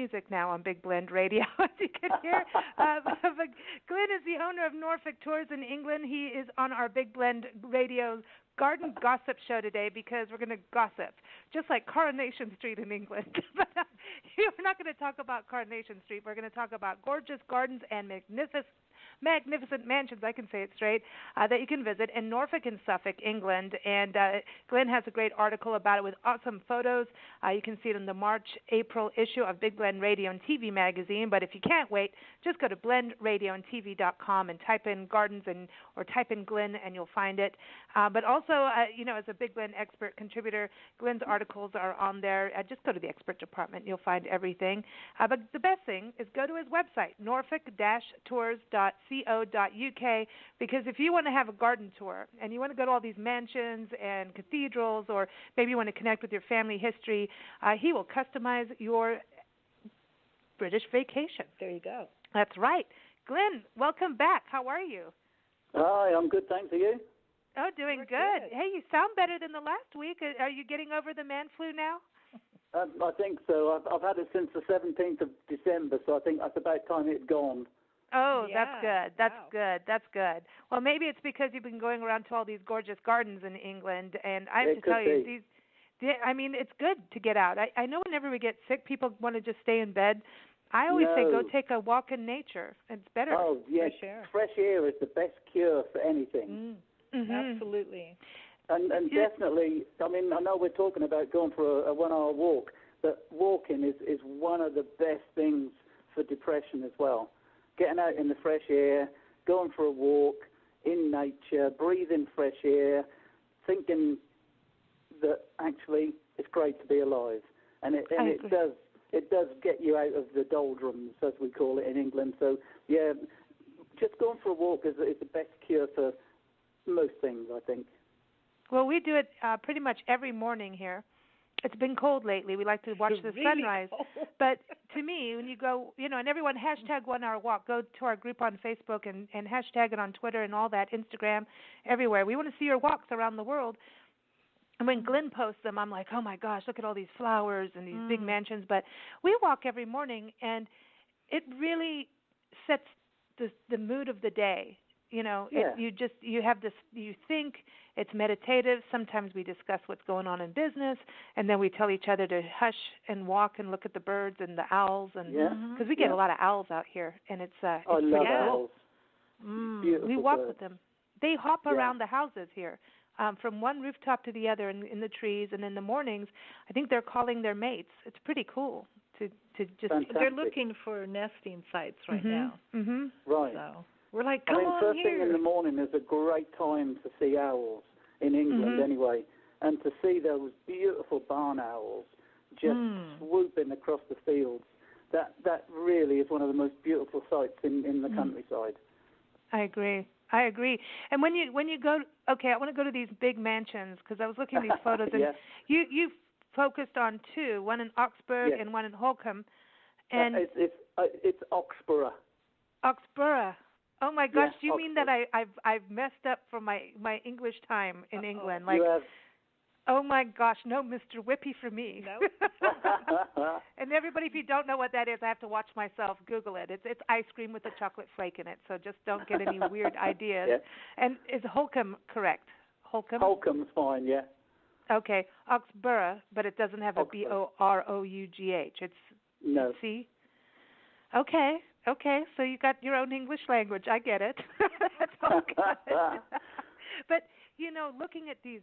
music now on Big Blend Radio, as you can hear. But Glynn is the owner of Norfolk Tours in England. He is on our Big Blend Radio Garden Gossip Show today because we're going to gossip, just like Coronation Street in England. But we're not going to talk about Coronation Street. We're going to talk about gorgeous gardens and magnificent mansions, I can say it straight, that you can visit in Norfolk and Suffolk, England. And Glynn has a great article about it with awesome photos. You can see it in the March-April issue of Big Blend Radio and TV magazine. But if you can't wait, just go to blendradioandtv.com and type in gardens or type in Glynn and you'll find it. But also, as a Big Blend expert contributor, Glynn's articles are on there. Just go to the expert department. You'll find everything. But the best thing is go to his website, norfolk-tours.co.uk, because if you want to have a garden tour and you want to go to all these mansions and cathedrals, or maybe you want to connect with your family history, he will customize your British vacation. There you go. That's right. Glynn, welcome back. How are you? Hi, I'm good, thanks. Are you? Oh, doing good. Hey, you sound better than the last week. Are you getting over the man flu now? I think so. I've had it since the 17th of December, so I think that's about time it had gone. Oh, yeah. That's good. That's good. Well, maybe it's because you've been going around to all these gorgeous gardens in England, and I have to tell you, it's good to get out. I know whenever we get sick, people want to just stay in bed. I always say go take a walk in nature. It's better. Oh, yes. Fresh air is the best cure for anything. Mm-hmm. Absolutely. And definitely, I know we're talking about going for a 1 hour walk, but walking is one of the best things for depression as well. Getting out in the fresh air, going for a walk in nature, breathing fresh air, thinking that actually it's great to be alive. And it does get you out of the doldrums, as we call it in England. So, yeah, just going for a walk is the best cure for most things, I think. Well, we do it pretty much every morning here. It's been cold lately. We like to watch the sunrise. But to me, when you go, and everyone hashtag 1 hour walk, go to our group on Facebook and hashtag it on Twitter and all that, Instagram, everywhere. We want to see your walks around the world. And when Glynn posts them, I'm like, oh, my gosh, look at all these flowers and these big mansions. But we walk every morning, and it really sets the mood of the day. You have this, you think it's meditative. Sometimes we discuss what's going on in business, and then we tell each other to hush and walk and look at the birds and the owls, and because we get a lot of owls out here, and it's I love owls. We walk with them. They hop around the houses here, from one rooftop to the other in the trees, and in the mornings, I think they're calling their mates. It's pretty cool to just. Fantastic. They're looking for nesting sites right now. Mm-hmm. Right. So we're like, come on first here. thing in the morning is a great time to see owls in England anyway, and to see those beautiful barn owls just swooping across the fields. That really is one of the most beautiful sights in the countryside. I agree. And when you go, okay, I want to go to these big mansions because I was looking at these photos, and you focused on two, one in Oxburg and one in Holkham, and it's Oxborough. Oxborough. Oh my gosh! Do you Oxford. mean that I've messed up from my English time in England? Like, you have. Oh my gosh! No, Mr. Whippy for me. No. And everybody, if you don't know what that is, I have to watch myself. Google it. It's ice cream with a chocolate flake in it. So just don't get any weird ideas. Yeah. And is Holkham correct? Holkham. Holkham's fine. Yeah. Okay, Oxborough, but it doesn't have a Borough. It's no. C. Okay, so you got your own English language. I get it. That's all good. But, looking at these,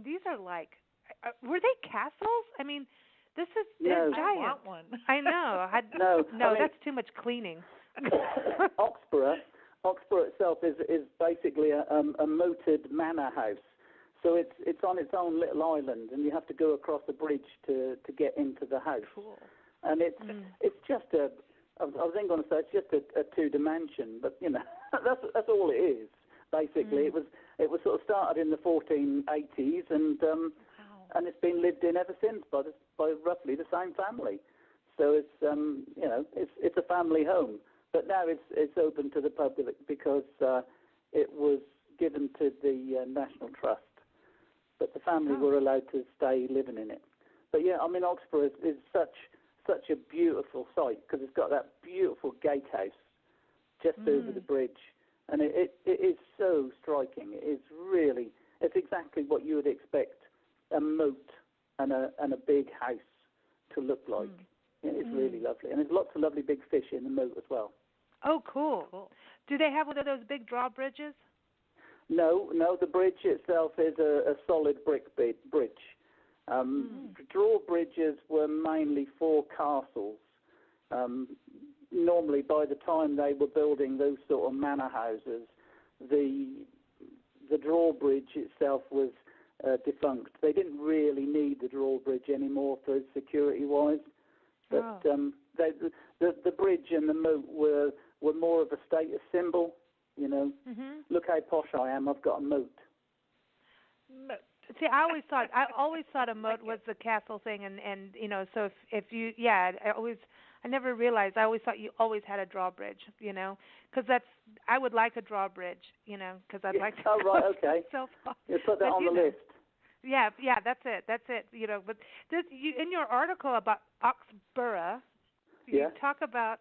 these are like, were they castles? They're giant. I want one. I know. No, that's too much cleaning. Oxborough itself is basically a moated manor house. So it's on its own little island, and you have to go across a bridge to get into the house. Cool. And it's just I was then going to say it's just a two-dimension, but that's all it is. Basically, it was sort of started in the 1480s, and it's been lived in ever since by roughly the same family. So it's a family home, but now it's open to the public because it was given to the National Trust, but the family were allowed to stay living in it. But Oxford is such a beautiful site because it's got that beautiful gatehouse just over the bridge, and it is so striking. It's exactly what you would expect a moat and a big house to look like. It's really lovely, and there's lots of lovely big fish in the moat as well. Oh, cool. Do they have one of those big drawbridges? No, the bridge itself is a solid brick bridge. Drawbridges were mainly for castles. Normally, by the time they were building those sort of manor houses, the drawbridge itself was defunct. They didn't really need the drawbridge anymore for security-wise. But the bridge and the moat were more of a status symbol. You know, look how posh I am. I've got a moat. See, I always thought a moat was the castle thing, and you know, so if you, I never realized. I always thought you always had a drawbridge, you know, because I would like a drawbridge, you know, because I'd like to. Oh, right, okay. So far. You put that on the list. Yeah, that's it, you know. But in your article about Oxburgh, you talk about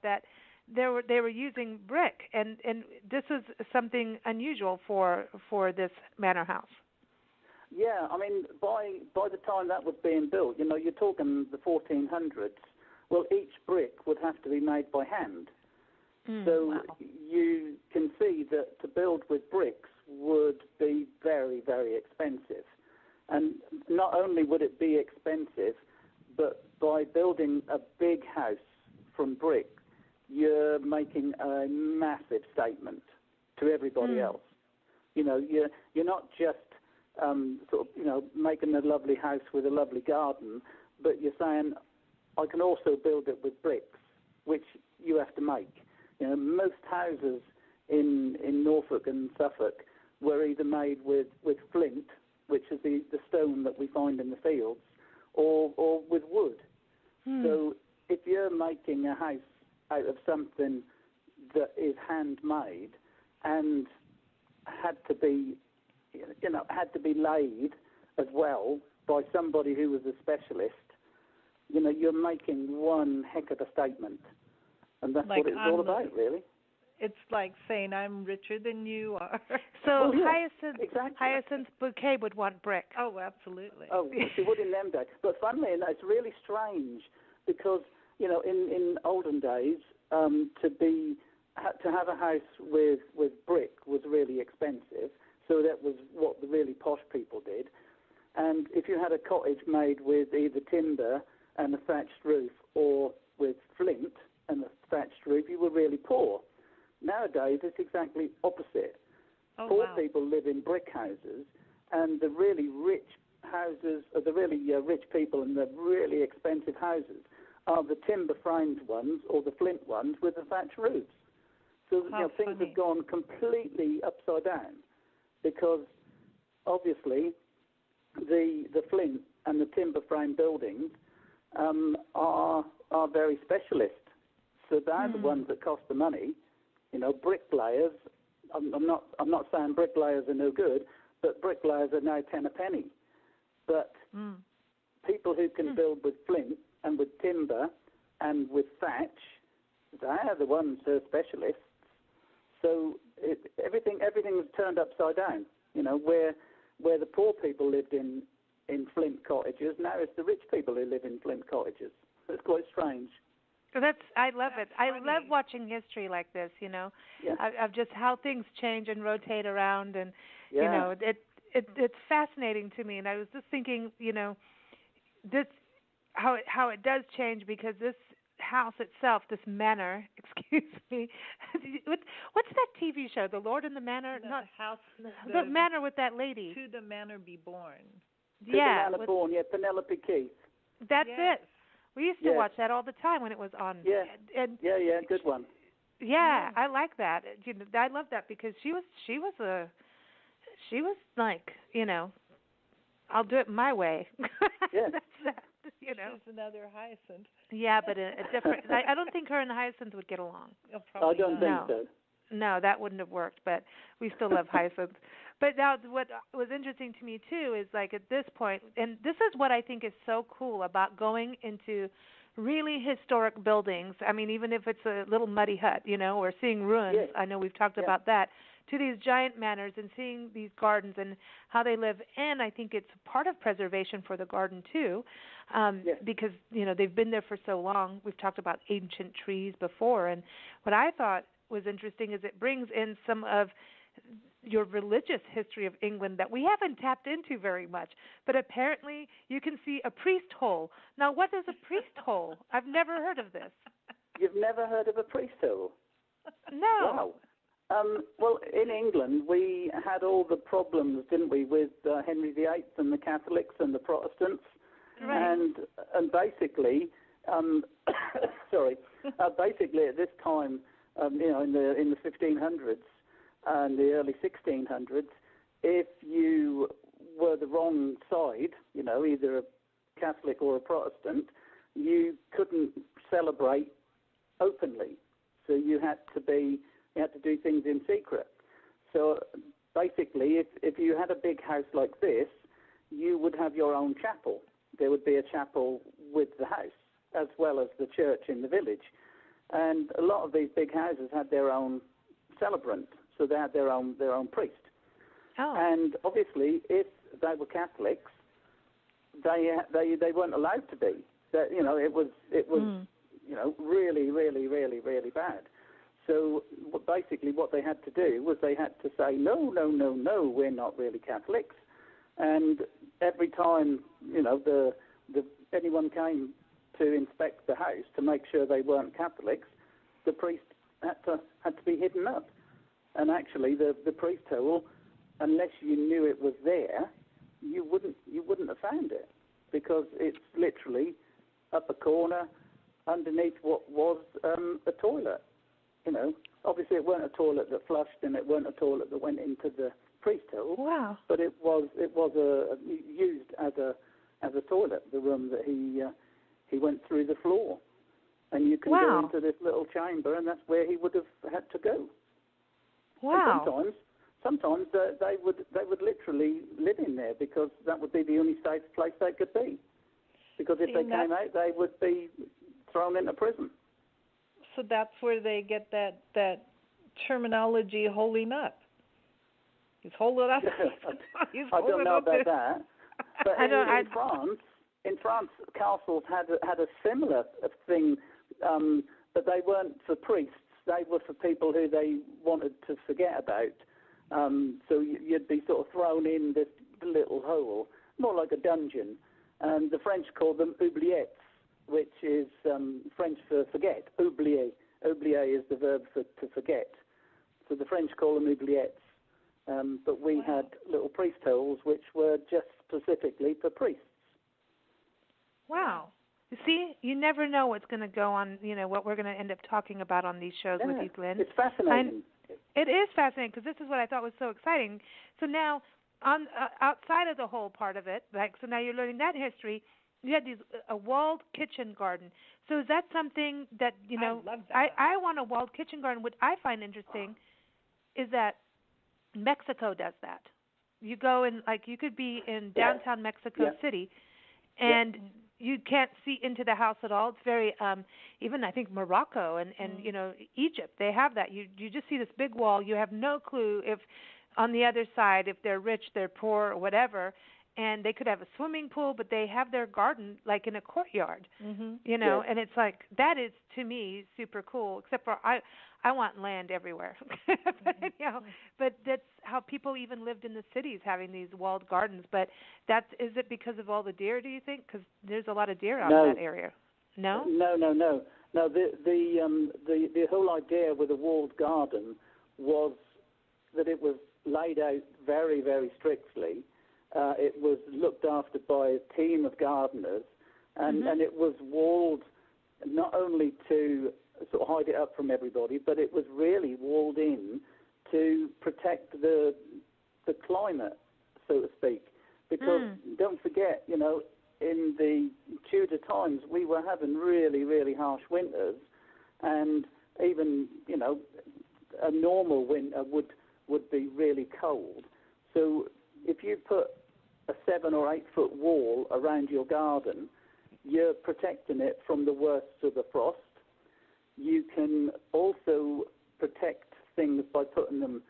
that they were using brick, and this is something unusual for this manor house. Yeah, I mean, by the time that was being built, you know, you're talking the 1400s. Well, each brick would have to be made by hand. So you can see that to build with bricks would be very, very expensive. And not only would it be expensive, but by building a big house from brick, you're making a massive statement to everybody else. You know, you're not just sort of, you know, making a lovely house with a lovely garden, but you're saying, I can also build it with bricks, which you have to make. You know, most houses in Norfolk and Suffolk were either made with flint, which is the stone that we find in the fields, or with wood. So if you're making a house out of something that is handmade and had to be laid as well by somebody who was a specialist, you know, you're making one heck of a statement. And that's what it's all about, really. It's like saying I'm richer than you are. So exactly. Hyacinth Bouquet would want brick. Oh, absolutely. Oh, she would in them days. But funnily enough, it's really strange because, you know, in olden days, to have a house with brick was really expensive. So that was what the really posh people did. And if you had a cottage made with either timber and a thatched roof or with flint and a thatched roof, you were really poor. Nowadays, it's exactly opposite. Poor people live in brick houses, and the really rich houses, or the really rich people and the really expensive houses are the timber-framed ones or the flint ones with the thatched roofs. So things have gone completely upside down because, obviously, the flint and the timber-framed buildings are very specialist. So they're the ones that cost the money. You know, bricklayers. I'm not saying bricklayers are no good, but bricklayers are now 10 a penny. But people who can build with flint and with timber and with thatch, they're the ones who are specialists. So everything was turned upside down. You know, where the poor people lived in flint cottages, now it's the rich people who live in flint cottages. It's quite strange. I love it. I love watching history like this, you know, of just how things change and rotate around, and you know, it's fascinating to me. And I was just thinking, you know, this how it does change because this house itself, this manor, excuse me, what's that TV show, The Lord in the Manor? The manor with that lady. To the Manor Be Born. To the Manor Born, Penelope Keith. That's it. We used to watch that all the time when it was on. Yeah, good one. Yeah, I like that. You know, I love that because she was like, you know, I'll do it my way. Yeah. You know. She's another Hyacinth. Yeah, but a different. I don't think her and Hyacinth would get along. I don't think so. No, that wouldn't have worked. But we still love Hyacinth. But now what was interesting to me too is like at this point, and this is what I think is so cool about going into really historic buildings. I mean, even if it's a little muddy hut, or seeing ruins. Yes. I know we've talked about that. To these giant manors and seeing these gardens and how they live. And I think it's part of preservation for the garden too, because they've been there for so long. We've talked about ancient trees before, and what I thought was interesting is it brings in some of your religious history of England that we haven't tapped into very much. But apparently you can see a priest hole. Now, what is a priest hole? I've never heard of this. You've never heard of a priest hole? No. Wow. Well, in England, we had all the problems, didn't we, with Henry VIII and the Catholics and the Protestants, right. and basically, basically at this time, in the 1500s and the early 1600s, if you were the wrong side, either a Catholic or a Protestant, you couldn't celebrate openly. So you had to do things in secret. So basically, if you had a big house like this, you would have your own chapel. There would be a chapel with the house, as well as the church in the village. And a lot of these big houses had their own celebrant, so they had their own priest. Oh. And obviously, if they were Catholics, they weren't allowed to be. It was really, really, really, really bad. So basically what they had to do was they had to say, no, we're not really Catholics. And every time, anyone came to inspect the house to make sure they weren't Catholics, the priest had to be hidden up. And actually the priest hole, unless you knew it was there, you wouldn't have found it, because it's literally up a corner underneath what was a toilet. Obviously it weren't a toilet that flushed, and it weren't a toilet that went into the priest hole. Wow. But it was used as a toilet. The room that he went through the floor, and you can go into this little chamber, and that's where he would have had to go. Wow. And sometimes they would literally live in there, because that would be the only safe place they could be. Because if they came out, they would be thrown into prison. So that's where they get that terminology, holding up. He's holding up. I don't know about that. But in France, castles had a similar thing, but they weren't for priests. They were for people who they wanted to forget about. So you'd be sort of thrown in this little hole, more like a dungeon. And the French called them oubliettes, which is French for forget. Oublier. Oublier is the verb to forget. So the French call them oubliettes. But we had little priest holes, which were just specifically for priests. Wow. You see, you never know what's going to go on, what we're going to end up talking about on these shows with you, Glynn. It's fascinating. It is fascinating, because this is what I thought was so exciting. So now, on outside of the whole part of it, so now you're learning that history. You had a walled kitchen garden. So is that something that, I love that. I want a walled kitchen garden. What I find interesting is that Mexico does that. You go in, you could be in downtown Mexico City, and you can't see into the house at all. It's very, even I think Morocco and Egypt, they have that. You just see this big wall. You have no clue if on the other side, if they're rich, they're poor, or whatever. And they could have a swimming pool, but they have their garden like in a courtyard, and it's like, that is, to me, super cool, except for I want land everywhere. But that's how people even lived in the cities, having these walled gardens. But is it because of all the deer, do you think? Because there's a lot of deer out in that area. No? No. The whole idea with a walled garden was that it was laid out very, very strictly. It was looked after by a team of gardeners, and it was walled not only to sort of hide it up from everybody, but it was really walled in to protect the climate, so to speak. Because don't forget, in the Tudor times, we were having really, really harsh winters, and even, a normal winter would be really cold. So if you put a 7 or 8 foot wall around your garden, you're protecting it from the worst of the frost. You can also protect things by putting them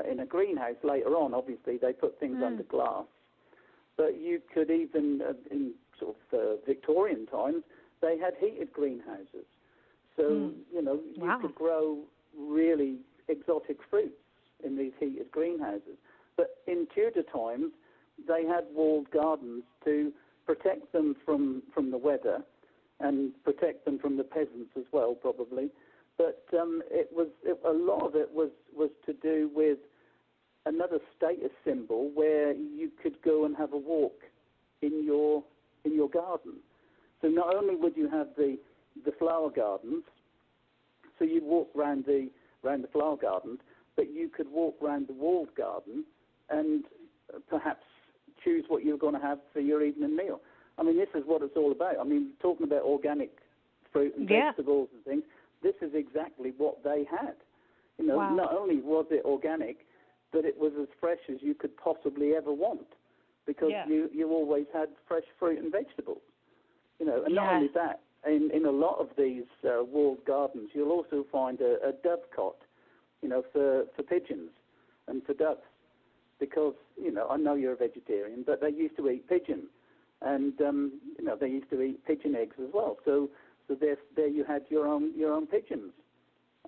in a greenhouse later on. Obviously, they put things under glass. But you could even, in sort of Victorian times, they had heated greenhouses. So, you could grow really exotic fruits in these heated greenhouses. But in Tudor times, they had walled gardens to protect them from the weather and protect them from the peasants as well, probably. But a lot of it was to do with another status symbol where you could go and have a walk in your garden. So not only would you have the flower gardens, so you'd walk around the flower gardens, but you could walk around the walled garden and perhaps choose what you're going to have for your evening meal. I mean, this is what it's all about. I mean, talking about organic fruit and vegetables and things, this is exactly what they had. Not only was it organic, but it was as fresh as you could possibly ever want, because you always had fresh fruit and vegetables. And not only that, in a lot of these walled gardens, you'll also find a dovecot, for pigeons and for doves, because I know you're a vegetarian, but they used to eat pigeon, and they used to eat pigeon eggs as well. So there you had your own pigeons,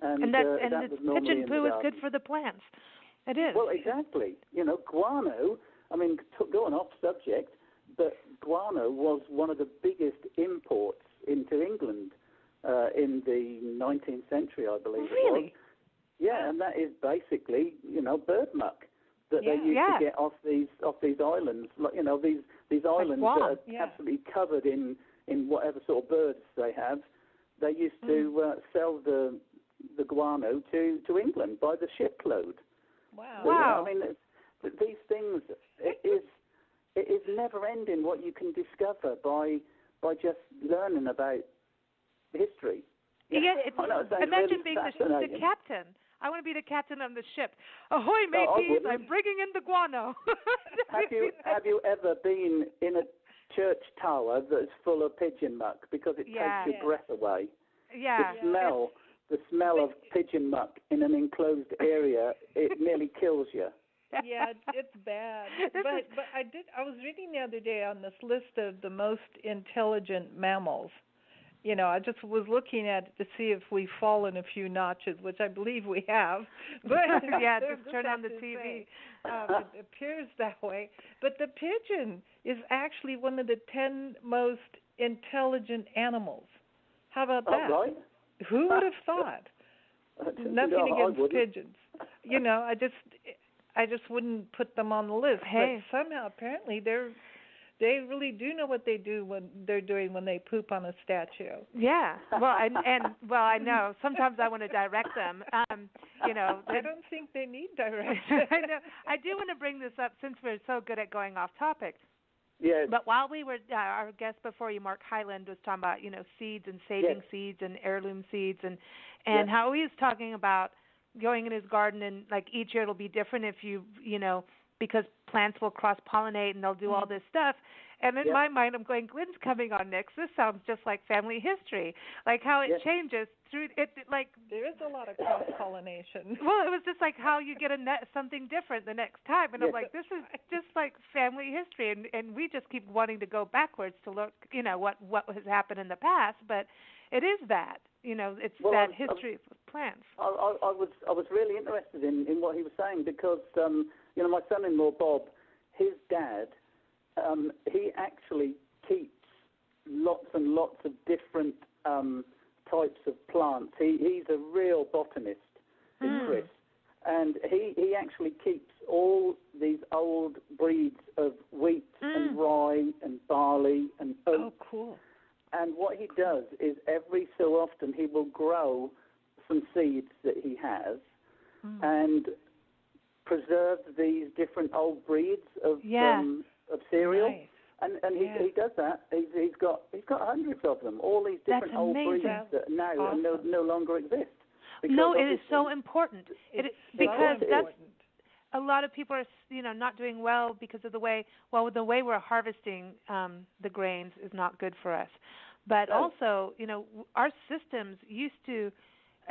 and that was normally pigeon poo is good for the plants. It is. Well, exactly. Guano. I mean, going off subject, but guano was one of the biggest imports into England in the 19th century, I believe. Really? It was. Yeah, and that is basically, bird muck that they used to get off these islands. These islands that are absolutely covered in whatever sort of birds they have. They used to sell the guano to England by the shipload. Wow. So, wow. I mean, these things, it is never ending what you can discover by just learning about history. Imagine being the captain. I want to be the captain of the ship. Ahoy, mateys! I'm bringing in the guano. Have you ever been in a church tower that's full of pigeon muck, because it takes your breath away? Yeah. The smell of pigeon muck in an enclosed area, it nearly kills you. Yeah, it's bad. But I was reading the other day on this list of the most intelligent mammals. I just was looking at it to see if we've fallen a few notches, which I believe we have. But just turn on the TV. It appears that way. But the pigeon is actually one of the 10 most intelligent animals. How about that? Oh, right. Who would have thought? Nothing against pigeons. I just wouldn't put them on the list. Hey. But somehow, apparently, they really do know what they do when they're doing when they poop on a statue. Yeah. Well, I know. Sometimes I want to direct them. I don't think they need direction. I know. I do want to bring this up since we're so good at going off topic. Yes. But while we were, our guest before you, Mark Highland, was talking about, seeds and saving seeds and heirloom seeds and how he was talking about going in his garden and, like, each year it'll be different if because plants will cross-pollinate and they'll do all this stuff. And in my mind, I'm going, Glynn's coming on next. This sounds just like family history, like how it changes through it. Like there is a lot of cross-pollination. Well, it was just like how you get something different the next time. And I'm like, this is just like family history. And we just keep wanting to go backwards to look, what has happened in the past. But it is that, it's that history of plants. I was really interested in what he was saying because, my son-in-law, Bob, his dad, he actually keeps lots and lots of different types of plants. He's a real botanist, Chris. And he actually keeps all these old breeds of wheat and rye and barley and oats. Oh, cool. And what he does is every so often he will grow some seeds that he has and preserve these different old breeds of cereal. Nice. And he does that. He's got hundreds of them. All these different old breeds that now no longer exist. No, it is so important. Because a lot of people are, not doing well because of the way we're harvesting the grains is not good for us. But also, our systems used to,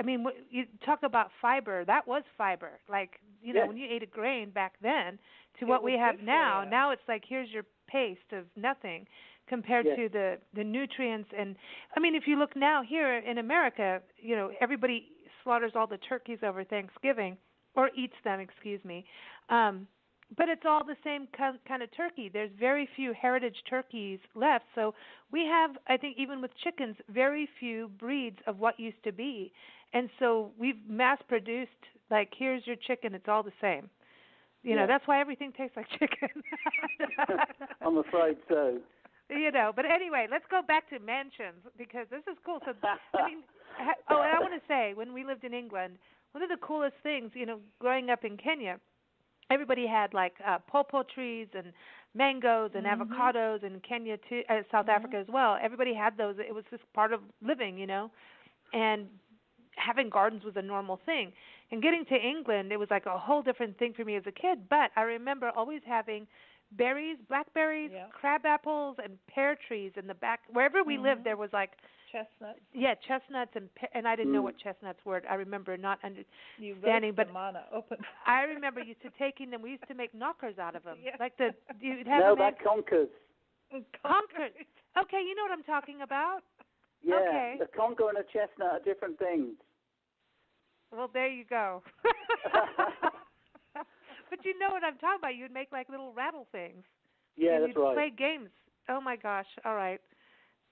you talk about fiber, that was fiber. Like, when you ate a grain back then to what we have now, now it's like, here's your paste of nothing compared to the nutrients. And, if you look now here in America, everybody slaughters all the turkeys over Thanksgiving, or eats them, excuse me. But it's all the same kind of turkey. There's very few heritage turkeys left. So we have, I think, even with chickens, very few breeds of what used to be. And so we've mass-produced, like, here's your chicken, it's all the same. That's why everything tastes like chicken. I'm afraid so. But anyway, let's go back to mansions, because this is cool. So, and I want to say, when we lived in England, one of the coolest things, growing up in Kenya, everybody had like pawpaw trees and mangoes and avocados in Kenya too, South Africa as well. Everybody had those. It was just part of living, and having gardens was a normal thing. And getting to England, it was like a whole different thing for me as a kid. But I remember always having berries, blackberries, crab apples, and pear trees in the back. Wherever we lived, there was like chestnuts. Yeah, chestnuts, and I didn't know what chestnuts were. I remember not understanding, but I remember used to taking them. We used to make knockers out of them, like you'd have them. That conkers. Conkers. Okay, you know what I'm talking about. Yeah, okay. A conker and a chestnut are different things. Well, there you go. But you know what I'm talking about. You'd make like little rattle things. Yeah, that's right. You'd play games. Oh my gosh! All right.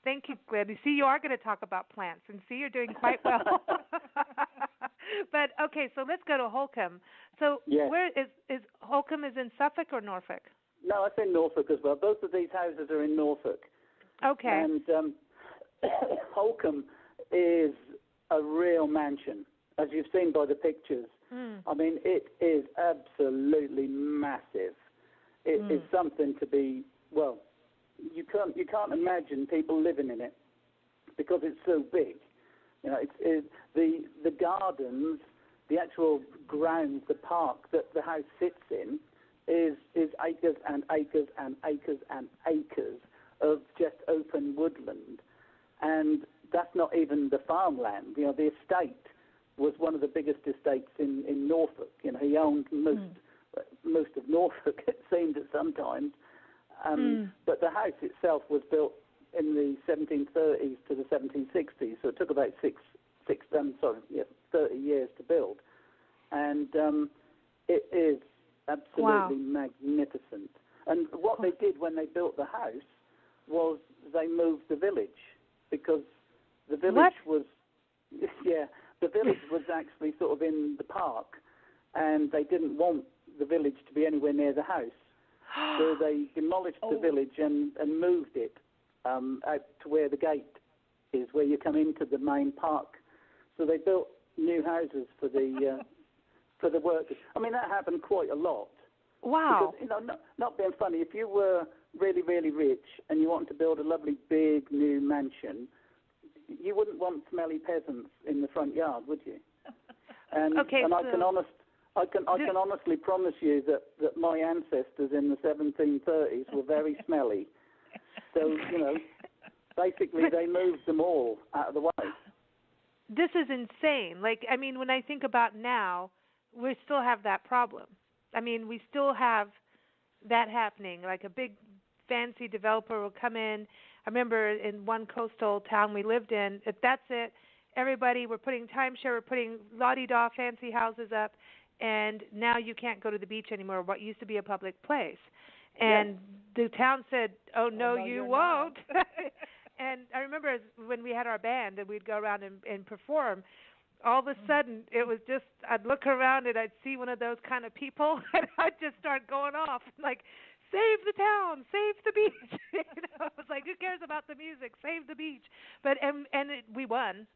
Thank you, Glynn. You see, you are going to talk about plants, and see, you're doing quite well. But okay, so let's go to Holkham. So where is Holkham? Is in Suffolk or Norfolk? No, it's in Norfolk as well. Both of these houses are in Norfolk. Okay. And Holkham is a real mansion, as you've seen by the pictures. It is absolutely massive. It is something to be, well, you can't imagine people living in it because it's so big. The gardens, the actual grounds, the park that the house sits in is acres and acres and acres and acres of just open woodland. And that's not even the farmland. The estate was one of the biggest estates in Norfolk. He owned most of Norfolk, it seemed at some times. But the house itself was built in the 1730s to the 1760s, so it took about 30 years to build. And it is absolutely magnificent. And what they did when they built the house was they moved the village, because the village was actually sort of in the park, and they didn't want the village to be anywhere near the house. So they demolished the village and moved it out to where the gate is, where you come into the main park. So they built new houses for the for the workers. That happened quite a lot. Wow. Because, not being funny, if you were really, really rich and you wanted to build a lovely big new mansion, you wouldn't want smelly peasants in the front yard, would you? And I can honestly promise you that my ancestors in the 1730s were very smelly. So, basically they moved them all out of the way. This is insane. When I think about now, we still have that problem. We still have that happening. Like a big fancy developer will come in. I remember in one coastal town we lived in, that's it. Everybody, we're putting timeshare, we're putting la-di-da fancy houses up, and now you can't go to the beach anymore, what used to be a public place. And the town said, oh, no, you won't. And I remember when we had our band and we'd go around and perform, all of a sudden it was just, I'd look around and I'd see one of those kind of people, and I'd just start going off, like, save the town, save the beach. It was like, who cares about the music? Save the beach. But we won,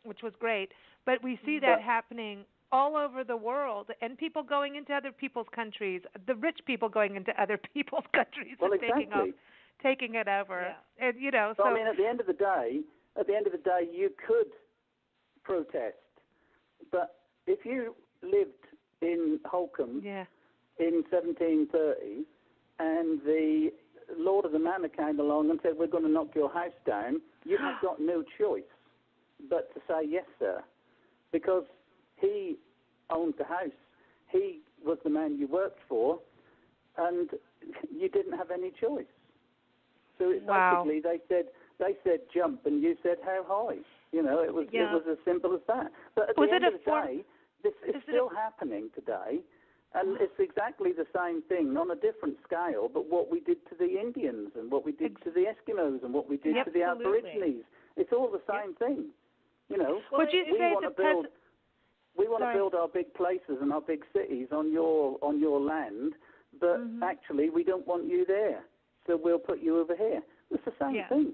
which was great. But we see that happening all over the world, and people going into other people's countries, the rich people going into other people's countries and taking it over. Yeah. And so at the end of the day, you could protest, but if you lived in Holkham, in 1730, and the Lord of the Manor came along and said, we're going to knock your house down, you have got no choice but to say yes, sir, because he owned the house. He was the man you worked for, and you didn't have any choice. So it's basically they said jump, and you said how high. It was as simple as that. But at the end of the day, this is still happening today, and it's exactly the same thing on a different scale. But what we did to the Indians, and what we did to the Eskimos, and what we did to the Aborigines, it's all the same thing. Would you say we want to build our big places and our big cities on your land, but actually we don't want you there, so we'll put you over here. It's the same thing.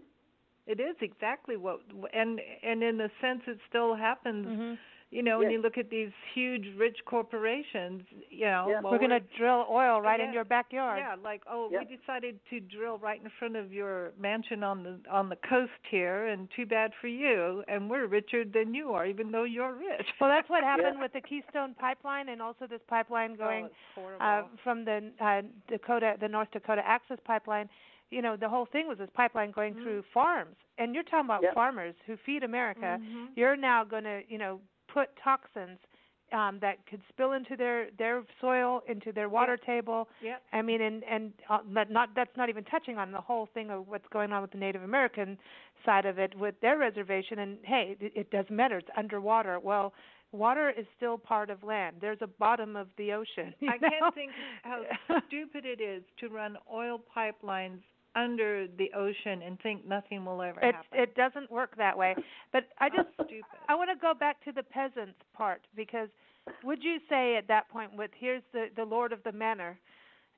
It is exactly what, and in a sense, it still happens. When you look at these huge, rich corporations, well, we're going to drill oil right in your backyard. Yeah, we decided to drill right in front of your mansion on the coast here, and too bad for you. And we're richer than you are, even though you're rich. Well, that's what happened with the Keystone Pipeline, and also this pipeline going from the North Dakota Access Pipeline. The whole thing was this pipeline going through farms, and you're talking about farmers who feed America. You're now going to, put toxins that could spill into their soil, into their water table. I mean, and that's not even touching on the whole thing of what's going on with the Native American side of it with their reservation. And hey, it doesn't matter; it's underwater. Well, water is still part of land. There's a bottom of the ocean. I can't think how stupid it is to run oil pipelines under the ocean and think nothing will ever happen. It doesn't work that way. But I want to go back to the peasants part, because would you say at that point, here's the Lord of the Manor,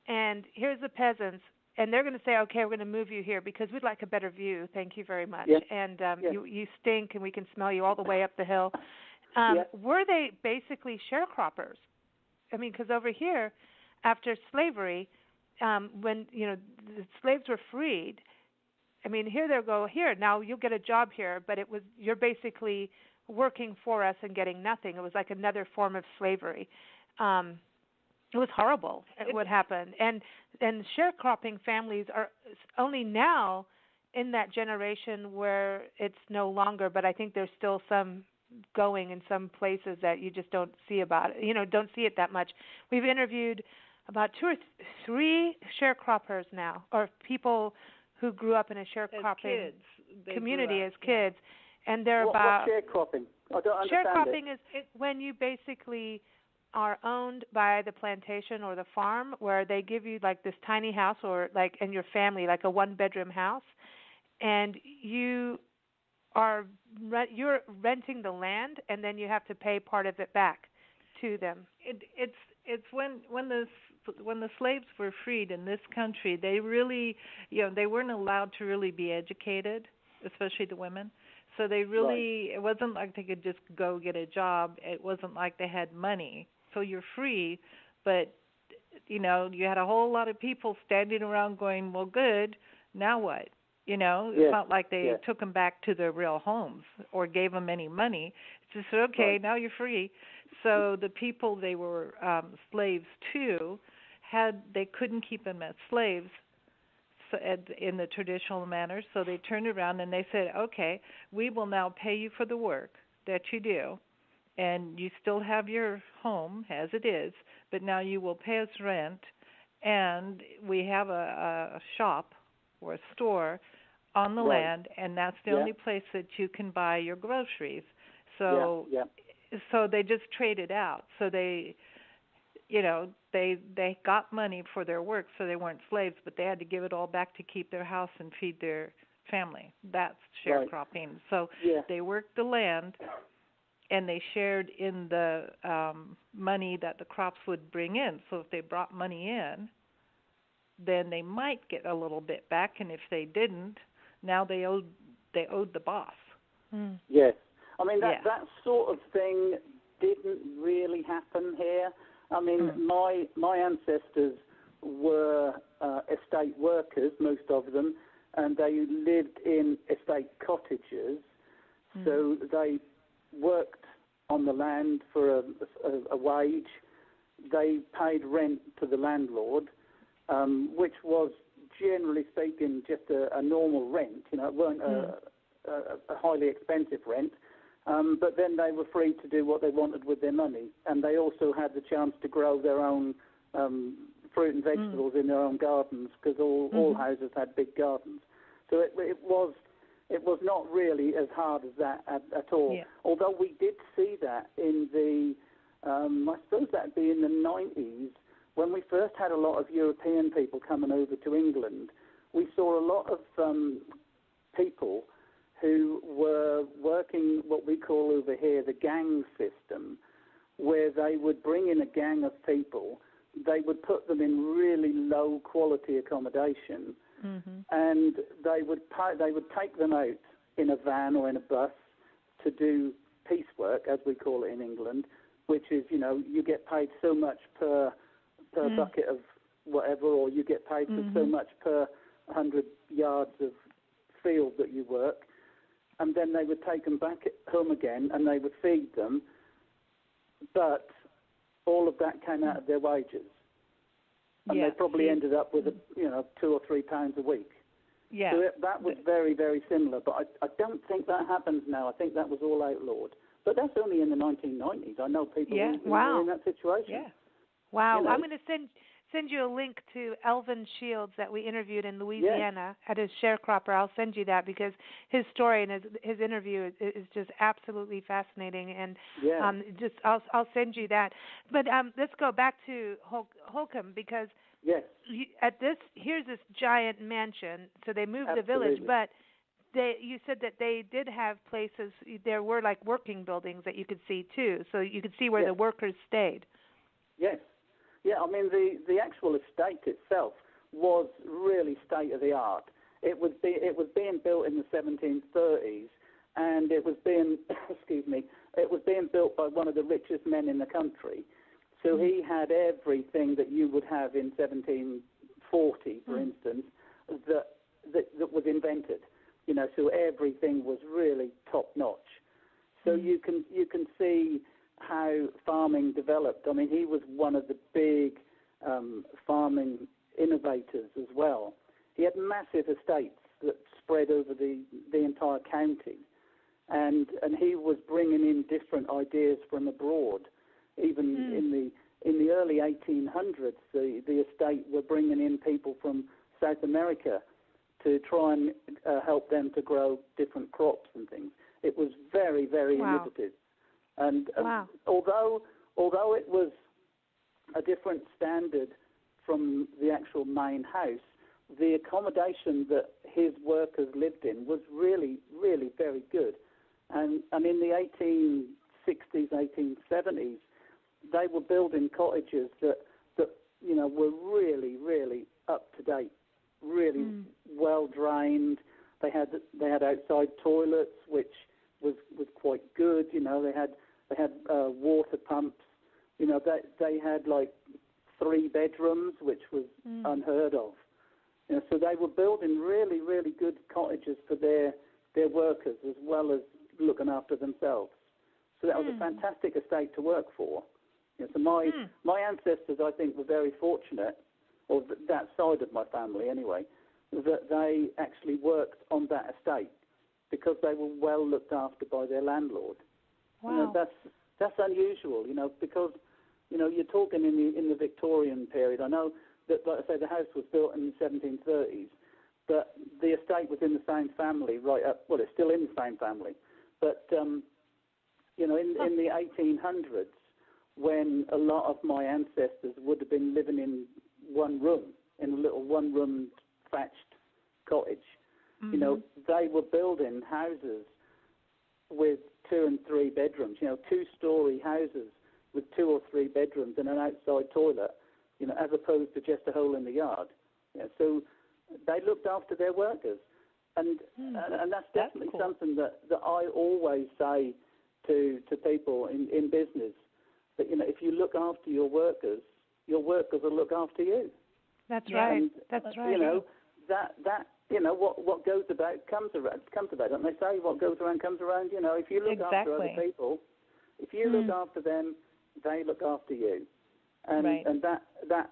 and here's the peasants, and they're going to say, okay, we're going to move you here because we'd like a better view. Thank you very much. And you stink, and we can smell you all the way up the hill. Were they basically sharecroppers? I mean, because over here, after slavery, when the slaves were freed, I mean, here now you'll get a job here, but you're basically working for us and getting nothing. It was like another form of slavery. It was horrible what happened, and sharecropping families are only now in that generation where it's no longer. But I think there's still some going in some places that you just don't see don't see it that much. We've interviewed about 2 or 3 sharecroppers now, or people who grew up in a sharecropping community as kids, and they're about. What's sharecropping? I don't understand. Sharecropping is when you basically are owned by the plantation or the farm, where they give you like this tiny house, or and your family like a 1-bedroom house, and you're renting the land, and then you have to pay part of it back to them. It's when the slaves were freed in this country, they really, they weren't allowed to really be educated, especially the women. So they really, it wasn't like they could just go get a job. It wasn't like they had money. So you're free, but, you had a whole lot of people standing around going, well, good, now what? It's not like they took them back to their real homes or gave them any money. It's just, okay, now you're free. So the people they were slaves to, they couldn't keep them as slaves in the traditional manner, so they turned around and they said, okay, we will now pay you for the work that you do, and you still have your home as it is, but now you will pay us rent, and we have a shop or a store on the land, and that's the only place that you can buy your groceries. So so they just traded out. So they got money for their work, so they weren't slaves, but they had to give it all back to keep their house and feed their family. That's sharecropping. So they worked the land, and they shared in the money that the crops would bring in. So if they brought money in, then they might get a little bit back, and if they didn't, now they owed the boss. Yes. I mean, that sort of thing didn't really happen here. I mean, my ancestors were estate workers, most of them, and they lived in estate cottages. So they worked on the land for a wage. they paid rent to the landlord, which was generally speaking just a normal rent. You know, it weren't a highly expensive rent. But then they were free to do what they wanted with their money, and they also had the chance to grow their own fruit and vegetables in their own gardens, because all houses had big gardens. So it was not really as hard as that at all. Yeah. Although we did see that in the, I suppose that'd be in the 90s, when we first had a lot of European people coming over to England. We saw a lot of people who were working what we call over here the gang system, where they would bring in a gang of people, they would put them in really low quality accommodation, and they would take them out in a van or in a bus to do piecework, as we call it in England, which is, you know, you get paid so much per bucket of whatever, or you get paid for so much per 100 yards of field that you work. And then they would take them back home again, and they would feed them. But all of that came out of their wages, and they probably ended up with £2 or £3 a week. Yeah, so that was very, very similar. But I don't think that happens now. I think that was all outlawed. But that's only in the 1990s. I know people who were in that situation. Yeah. Wow. You know? I'm going to send you a link to Elvin Shields that we interviewed in Louisiana at his sharecropper. I'll send you that, because his story and his interview is just absolutely fascinating. And I'll send you that. But let's go back to Holkham, because here's this giant mansion. So they moved the village, but you said that they did have places. There were like working buildings that you could see too, so you could see where the workers stayed. Yes. Yeah, I mean, the actual estate itself was really state-of-the-art. It was being built in the 1730s, and it was being, it was being built by one of the richest men in the country. So he had everything that you would have in 1740, for instance, that was invented. You know, so everything was really top-notch. So you can see how farming developed. I mean, he was one of the big farming innovators as well. He had massive estates that spread over the entire county, and he was bringing in different ideas from abroad. Even in the early 1800s, the estate were bringing in people from South America to try and help them to grow different crops and things. It was very, very innovative. And although it was a different standard from the actual main house, the accommodation that his workers lived in was really, really very good. And in the 1860s, 1870s, they were building cottages that you know were really, really up to date, really well drained. They had outside toilets, which was quite good. You know, they had water pumps. You know, they had like 3 bedrooms, which was unheard of. You know, so they were building really, really good cottages for their workers, as well as looking after themselves. So that was a fantastic estate to work for. You know, so my ancestors, I think, were very fortunate, or that side of my family anyway, that they actually worked on that estate because they were well looked after by their landlord. Wow. You know, that's unusual, you know, because, you know, you're talking in the Victorian period. I know that, like I say, the house was built in the 1730s, but the estate was in the same family right up. Well, it's still in the same family, but you know, in the 1800s, when a lot of my ancestors would have been living in one room, in a little one-room thatched cottage, you know, they were building houses with 2 and 3 bedrooms, you know, 2-story houses with 2 or 3 bedrooms and an outside toilet, you know, as opposed to just a hole in the yard. You know, so they looked after their workers. And that's definitely something that I always say to people in business, that, you know, if you look after your workers will look after you. That's right. And, that's right. You know, that you know, what goes about comes about. Don't they say what goes around comes around? You know, if you look after other people, if you look after them, they look after you. and right. and that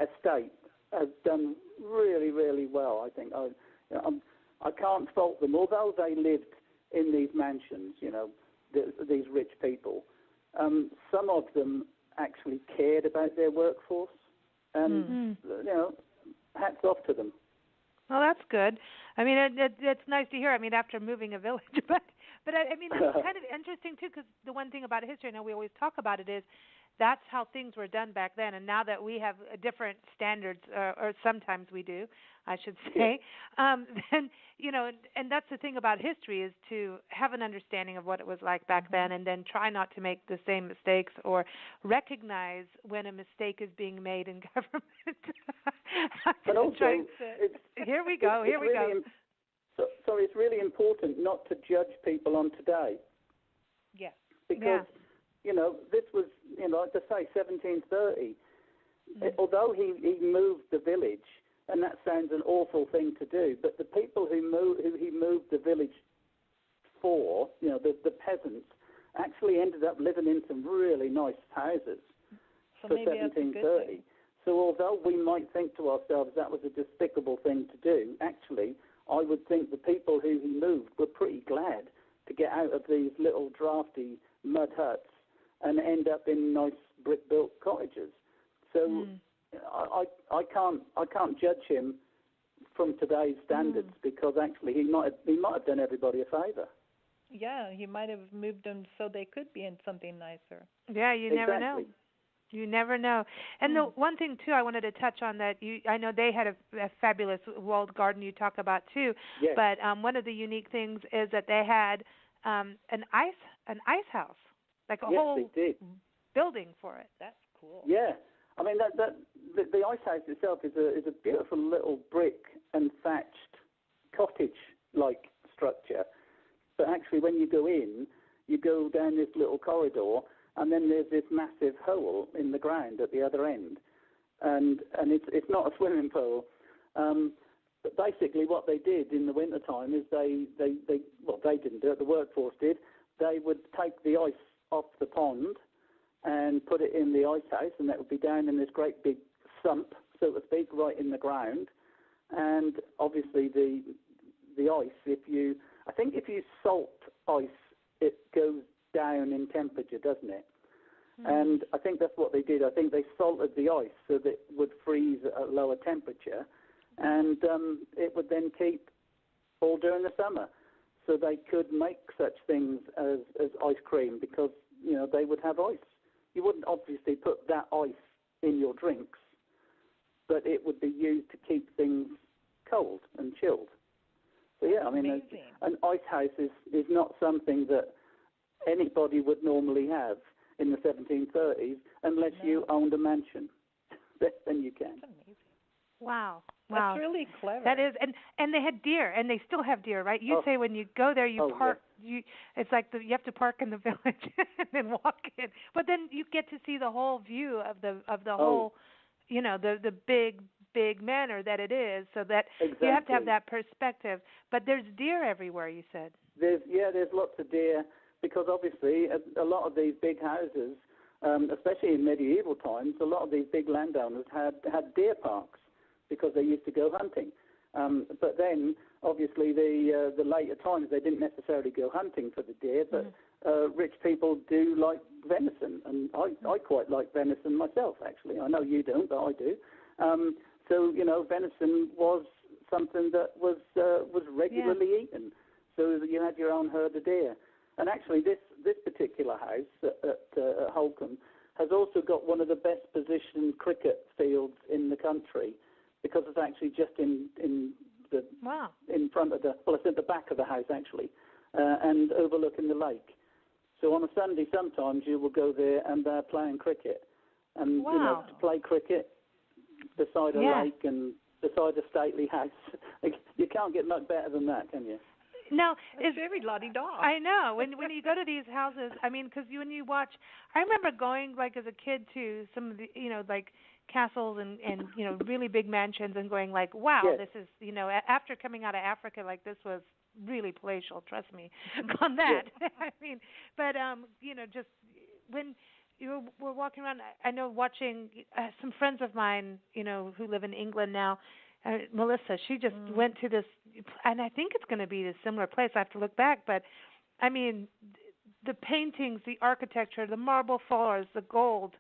estate has done really, really well. I think I can't fault them, although they lived in these mansions. These rich people. Some of them actually cared about their workforce, and hats off to them. Well, that's good. I mean, it's nice to hear. I mean, after moving a village, but I mean, it's kind of interesting too, because the one thing about history, I know we always talk about it, is that's how things were done back then, and now that we have different standards, or sometimes we do, I should say, then and that's the thing about history, is to have an understanding of what it was like back then, and then try not to make the same mistakes, or recognize when a mistake is being made in government. But also, here we go. So it's really important not to judge people on today. Yeah. Because this was, like I say, 1730. Although he moved the village, and that sounds an awful thing to do, but the people who he moved the village for, the peasants, actually ended up living in some really nice houses for 1730. So although we might think to ourselves that was a despicable thing to do, actually, I would think the people who he moved were pretty glad to get out of these little drafty mud huts and end up in nice brick-built cottages. So I can't judge him from today's standards, because actually he might have done everybody a favour. Yeah, he might have moved them so they could be in something nicer. Yeah, you never know. You never know. And the one thing too I wanted to touch on, that I know they had a fabulous walled garden you talk about too. Yes. But one of the unique things is that they had an ice house, like a whole building for it. That's cool. Yeah, I mean the ice house itself is a beautiful little brick and thatched cottage-like structure. But actually, when you go in, you go down this little corridor, and then there's this massive hole in the ground at the other end, and it's not a swimming pool. But basically, what they did in the winter time is they didn't do it. The workforce did. They would take the ice off the pond and put it in the ice house, and that would be down in this great big sump, so to speak, right in the ground. And obviously, the ice, if you salt ice, it goes down in temperature, doesn't it? And I think that's what they did. I think they salted the ice so that it would freeze at a lower temperature, and it would then keep all during the summer. So they could make such things as ice cream, because they would have ice. You wouldn't obviously put that ice in your drinks, but it would be used to keep things cold and chilled. So yeah, I mean, an ice house is not something that anybody would normally have in the 1730s, unless you owned a mansion. Then you can. That's amazing. Wow. That's really clever. That is, and they had deer, and they still have deer, right? You say when you go there, you park. Yeah. It's like you have to park in the village and then walk in, but then you get to see the whole view of the whole, the big manor that it is. So that you have to have that perspective. But there's deer everywhere. You said. There's lots of deer, because obviously a lot of these big houses, especially in medieval times, a lot of these big landowners had deer parks, because they used to go hunting. But then, obviously, the later times, they didn't necessarily go hunting for the deer, but rich people do like venison, and I quite like venison myself, actually. I know you don't, but I do. So, venison was something that was regularly eaten, so you had your own herd of deer. And actually, this particular house at Holkham has also got one of the best positioned cricket fields in the country, because it's actually just in front of it's at the back of the house, actually, and overlooking the lake. So on a Sunday, sometimes you will go there and they're playing cricket. And to play cricket beside a lake and beside a stately house, you can't get much better than that, can you? No, it's very la-di-da. I know. When you go to these houses, I mean, because when you watch, I remember going like as a kid to some of the like castles and really big mansions, and going like, wow, this is after coming out of Africa, like this was really palatial. Trust me on that. I mean, but just when you were walking around, I know watching some friends of mine, who live in England now. Melissa, she just went to this, and I think it's going to be a similar place. I have to look back, but I mean, the paintings, the architecture, the marble floors, the gold.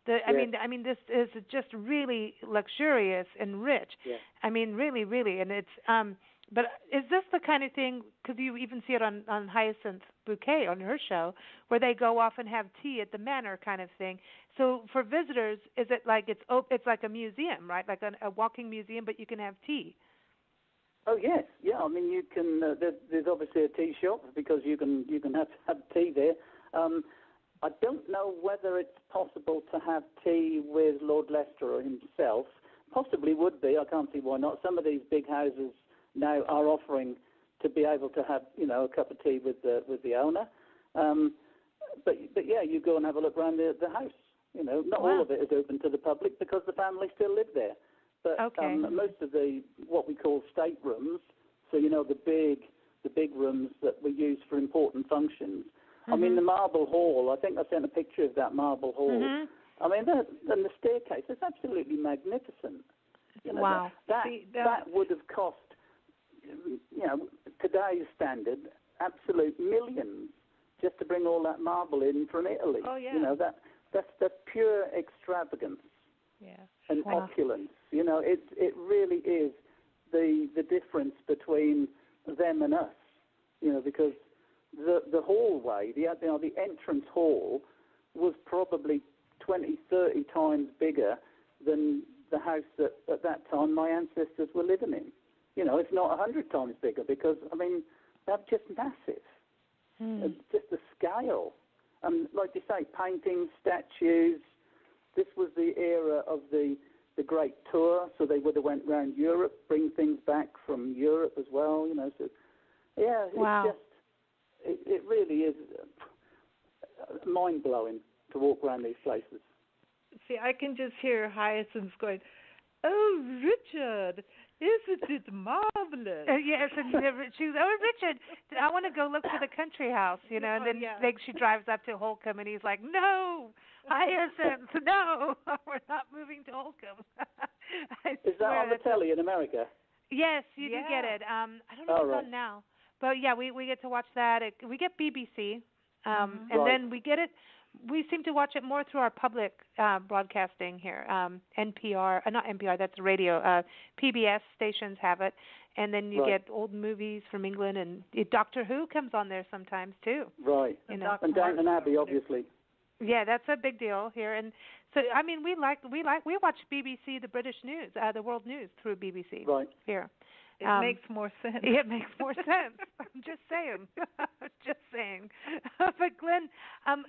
I mean, this is just really luxurious and rich. Yeah. I mean, really, really, and it's. But is this the kind of thing? Because you even see it on Hyacinth Bouquet on her show, where they go off and have tea at the manor, kind of thing. So for visitors, is it like it's like a museum, right? Like a walking museum, but you can have tea. Oh yes, yeah. I mean, you can. There's obviously a tea shop because you can have tea there. I don't know whether it's possible to have tea with Lord Leicester himself. Possibly would be. I can't see why not. Some of these big houses now are offering to be able to have a cup of tea with the owner. But yeah, you go and have a look around the house. Not all of it is open to the public because the family still live there. But most of what we call staterooms, so the big rooms that were used for important functions. I mean, the marble hall. I think I sent a picture of that marble hall. I mean, and the staircase is absolutely magnificent. Wow. That would have cost, today's standard, absolute millions just to bring all that marble in from Italy. Oh yeah. That's pure extravagance. Yeah. And opulence. It really is the difference between them and us. Because the hallway, the entrance hall, was probably 20, 30 times bigger than the house that at that time my ancestors were living in. It's not 100 times bigger because, I mean, they're just massive. It's just the scale. And like you say, paintings, statues. This was the era of the Great Tour, so they would have went around Europe, bring things back from Europe as well. So yeah, it's just it really is mind blowing to walk around these places. See, I can just hear Hyacinth going, "Oh, Richard, isn't it marvelous?" Yes, and she's, "Oh, Richard, I want to go look for the country house," and then she drives up to Holkham, and he's like, "No, Hyacinth, no, we're not moving to Holkham." Is that on the telly in America? Yes, you do get it. I don't know if it's on now, but yeah, we get to watch that. We get BBC, and then we get it. We seem to watch it more through our public broadcasting here. NPR, not NPR, that's radio. PBS stations have it. And then you get old movies from England, and Doctor Who comes on there sometimes, too. Right. And Downton Abbey, obviously. Yeah, that's a big deal here. And so, I mean, we watch BBC, the British news, the world news through BBC here. It makes more sense. It makes more sense. I'm just saying. Just saying. But Glynn,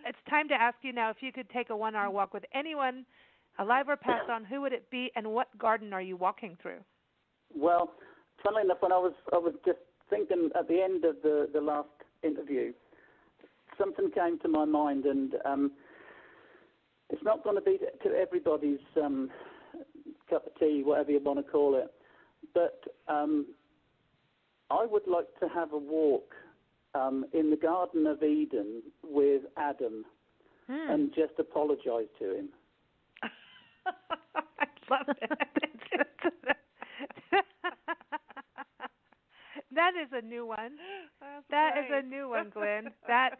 it's time to ask you now if you could take a 1 hour walk with anyone, alive or passed on, who would it be, and what garden are you walking through? Well, funnily enough, when I was just thinking at the end of the last interview, something came to my mind, and it's not going to be to everybody's cup of tea, whatever you want to call it. But I would like to have a walk in the Garden of Eden with Adam and just apologise to him. I love it. That is a new one. That is a new one, Glynn. That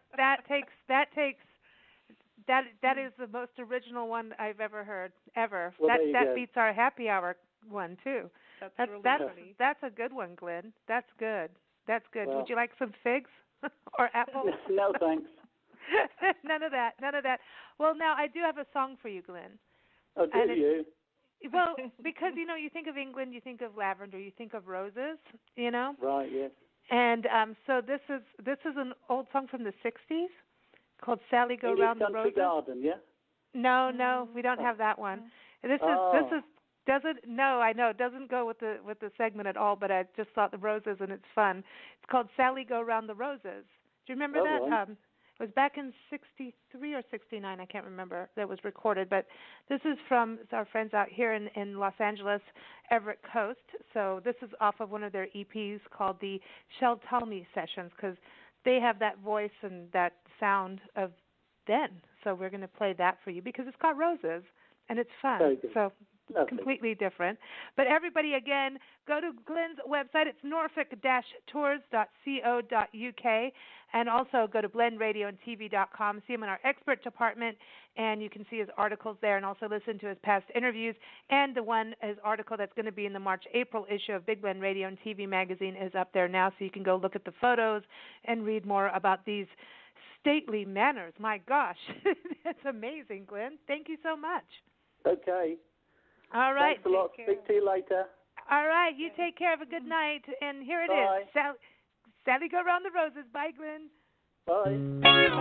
is the most original one I've ever heard, ever. Well, that beats our happy hour one too. That's really funny. That's a good one, Glynn. That's good. Well, would you like some figs or apples? No, thanks. None of that. Well, now I do have a song for you, Glynn. Oh, do you? Well, because you think of England, you think of lavender, you think of roses, Right. Yes. And so this is an old song from the '60s called "Sally Go Round the Roses." Garden, yeah. No, we don't have that one. This is doesn't I know it doesn't go with the segment at all. But I just thought the roses, and it's fun. It's called "Sally Go Round the Roses." Do you remember that? Right. It was back in '63 or '69. I can't remember. That was recorded. But this is from our friends out here in Los Angeles, Everett Coast. So this is off of one of their EPs called the Shell Talmy Sessions, because they have that voice and that sound of then. So we're going to play that for you because it's got roses and it's fun. So completely different. But everybody, again, go to Glynn's website. It's norfolk-tours.co.uk. And also go to blendradioandtv.com. See him in our expert department, and you can see his articles there and also listen to his past interviews. And his article that's going to be in the March-April issue of Big Blend Radio and TV magazine is up there now, so you can go look at the photos and read more about these stately manners. My gosh, that's amazing, Glynn. Thank you so much. Okay. All right. Thanks a lot. Speak to you later. All right. You take care. Have a good night. And here it is. Sally, go around the roses. Bye, Glynn. Bye. Bye.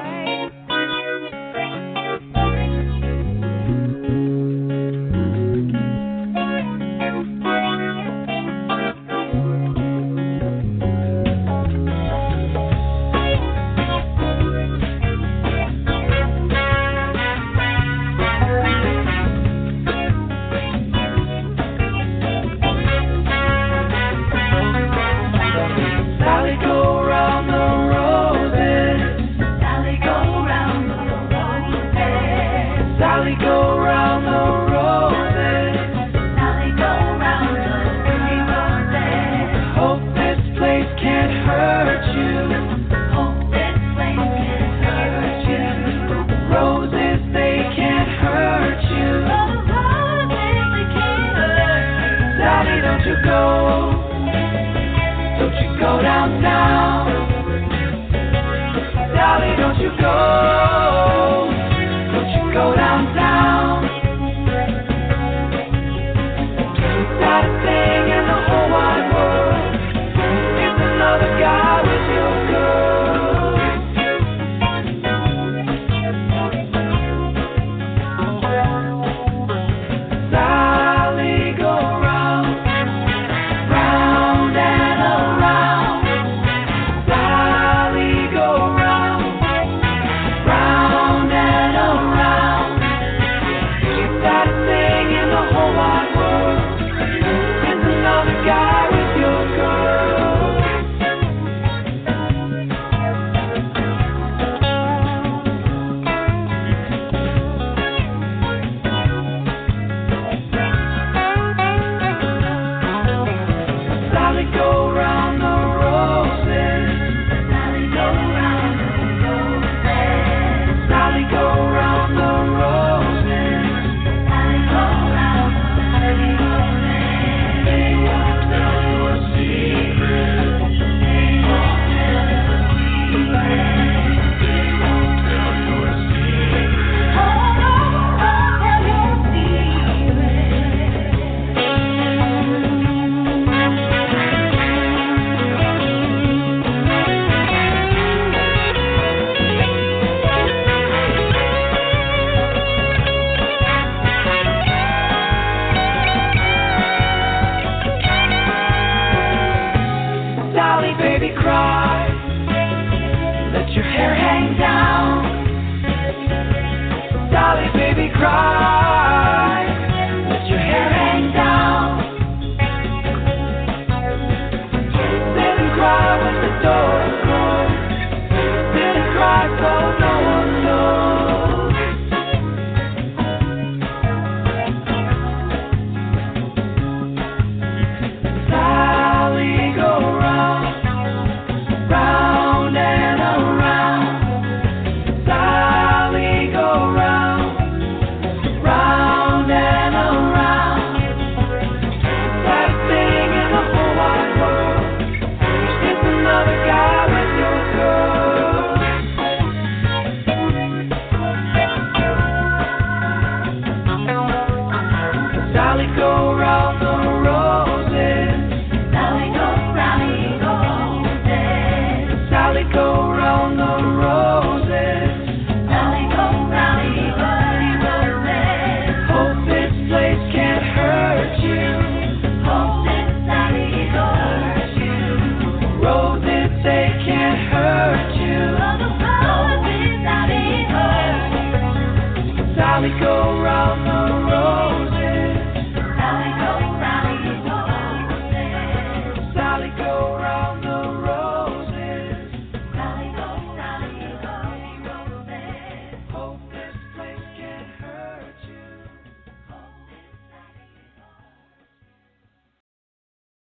Sally, go round the